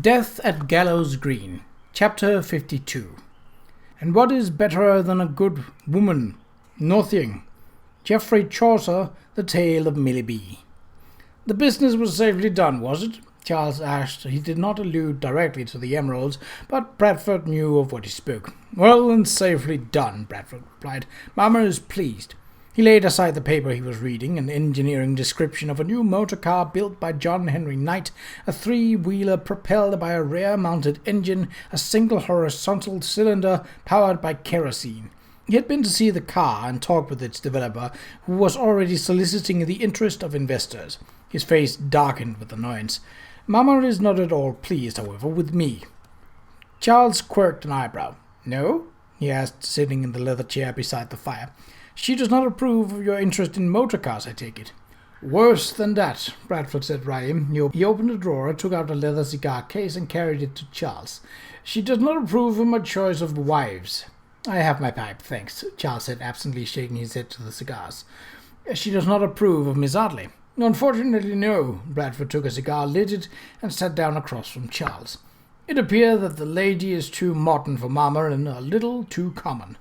Death at Gallows Green, Chapter 52. And what is better than a good woman? Nothing. Geoffrey Chaucer, The Tale of Milly B. The business was safely done, was it? Charles asked. He did not allude directly to the emeralds, but Bradford knew of what he spoke. Well and safely done, Bradford replied. Mamma is pleased. He laid aside the paper he was reading, an engineering description of a new motor car built by John Henry Knight, a three-wheeler propelled by a rear-mounted engine, a single horizontal cylinder powered by kerosene. He had been to see the car and talked with its developer, who was already soliciting the interest of investors. His face darkened with annoyance. Mamma is not at all pleased, however, with me. Charles quirked an eyebrow. No? He asked, sitting in the leather chair beside the fire. She does not approve of your interest in motor cars, I take it. Worse than that, Bradford said wryly. He opened a drawer, took out a leather cigar case, and carried it to Charles. She does not approve of my choice of wives. I have my pipe, thanks, Charles said absently, shaking his head to the cigars. She does not approve of Miss Audley. Unfortunately, no. Bradford took a cigar, lit it, and sat down across from Charles. It appears that the lady is too modern for Mamma and a little too common.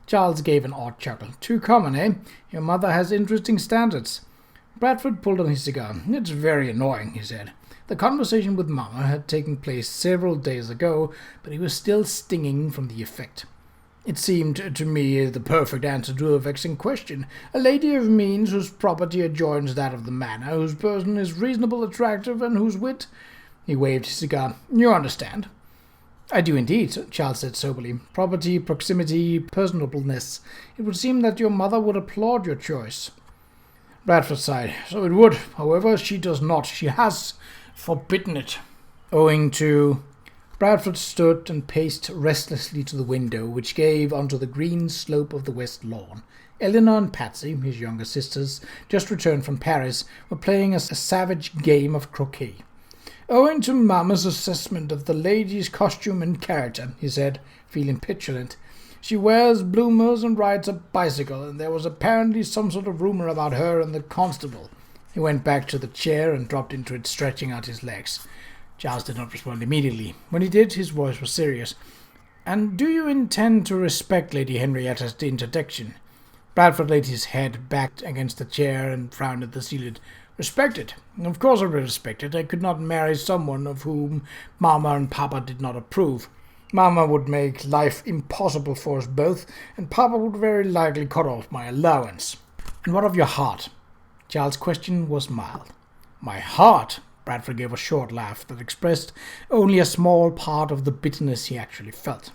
Charles gave an odd chuckle. Too common, eh? Your mother has interesting standards. Bradford pulled on his cigar. It's very annoying, he said. The conversation with Mamma had taken place several days ago, but he was still stinging from the effect. It seemed to me the perfect answer to a vexing question. A lady of means whose property adjoins that of the manor, whose person is reasonable, attractive, and whose wit— He waved his cigar. You understand. I do indeed, Charles said soberly. Property, proximity, personableness. It would seem that your mother would applaud your choice. Bradford sighed. So it would. However, she does not. She has forbidden it. Owing to— Bradford stood and paced restlessly to the window, which gave onto the green slope of the west lawn. Eleanor and Patsy, his younger sisters, just returned from Paris, were playing a savage game of croquet. Owing to Mamma's assessment of the lady's costume and character, he said, feeling petulant. She wears bloomers and rides a bicycle, and there was apparently some sort of rumor about her and the constable. He went back to the chair and dropped into it, stretching out his legs. Charles did not respond immediately. When he did, his voice was serious. And do you intend to respect Lady Henrietta's interdiction? Bradford laid his head back against the chair and frowned at the ceiling. Respect it. Of course I will respect it. I could not marry someone of whom Mamma and Papa did not approve. Mamma would make life impossible for us both, and Papa would very likely cut off my allowance. And what of your heart? Charles' question was mild. My heart? Bradford gave a short laugh that expressed only a small part of the bitterness he actually felt.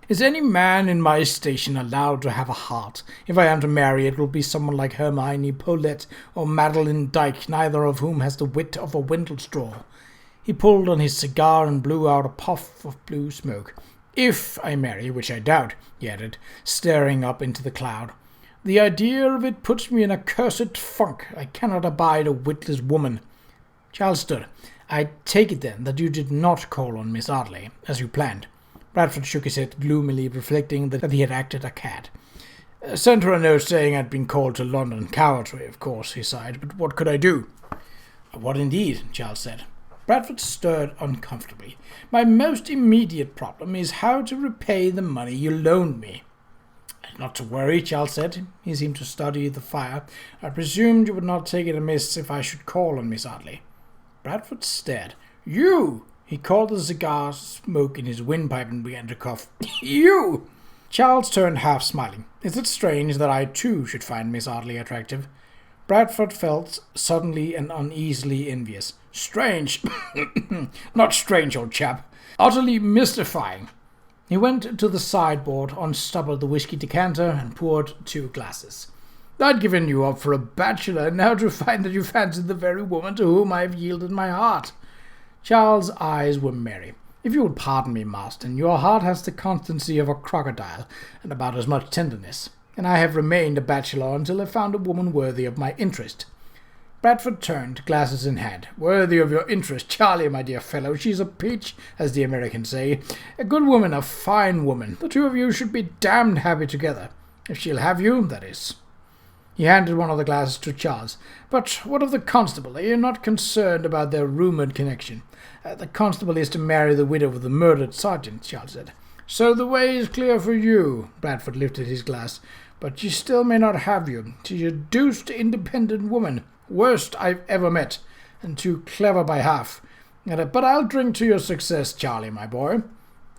Is any man in my station allowed to have a heart? If I am to marry, it will be someone like Hermione Paulette or Madeline Dyke, neither of whom has the wit of a windlestraw. He pulled on his cigar and blew out a puff of blue smoke. If I marry, which I doubt, he added, staring up into the cloud. The idea of it puts me in a cursed funk. I cannot abide a witless woman. Charles stood. I take it then that you did not call on Miss Audley, as you planned. Bradford shook his head gloomily, reflecting that he had acted a cad. Sent her a note saying I'd been called to London. Cowardly, of course, he sighed, but what could I do? What indeed, Charles said. Bradford stirred uncomfortably. My most immediate problem is how to repay the money you loaned me. Not to worry, Charles said. He seemed to study the fire. I presumed you would not take it amiss if I should call on Miss Audley. Bradford stared. You! He caught the cigar smoke in his windpipe and began to cough. You! Charles turned half smiling. Is it strange that I too should find Miss Audley attractive? Bradford felt suddenly and uneasily envious. Strange. Not strange, old chap. Utterly mystifying. He went to the sideboard, unstoppered the whiskey decanter, and poured 2 glasses. I'd given you up for a bachelor, and now to find that you fancied the very woman to whom I have yielded my heart. Charles' eyes were merry. If you would pardon me, Marston, your heart has the constancy of a crocodile, and about as much tenderness, and I have remained a bachelor until I found a woman worthy of my interest. Bradford turned, glasses in hand. Worthy of your interest, Charlie, my dear fellow. She's a peach, as the Americans say. A good woman, a fine woman. The two of you should be damned happy together. If she'll have you, that is. He handed one of the glasses to Charles. "But what of the constable? Are you not concerned about their rumoured connection?" "The constable is to marry the widow of the murdered sergeant," Charles said. "So the way is clear for you." Bradford lifted his glass. "But she still may not have you. She's a deuced independent woman. Worst I've ever met. And too clever by half. But I'll drink to your success, Charlie, my boy."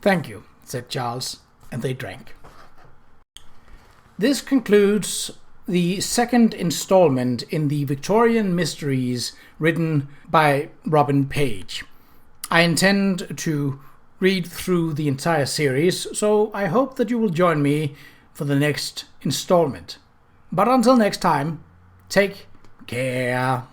"Thank you," said Charles, and they drank. This concludes the second installment in the Victorian Mysteries written by Robin Page. I intend to read through the entire series, so I hope that you will join me for the next installment. But until next time, take care.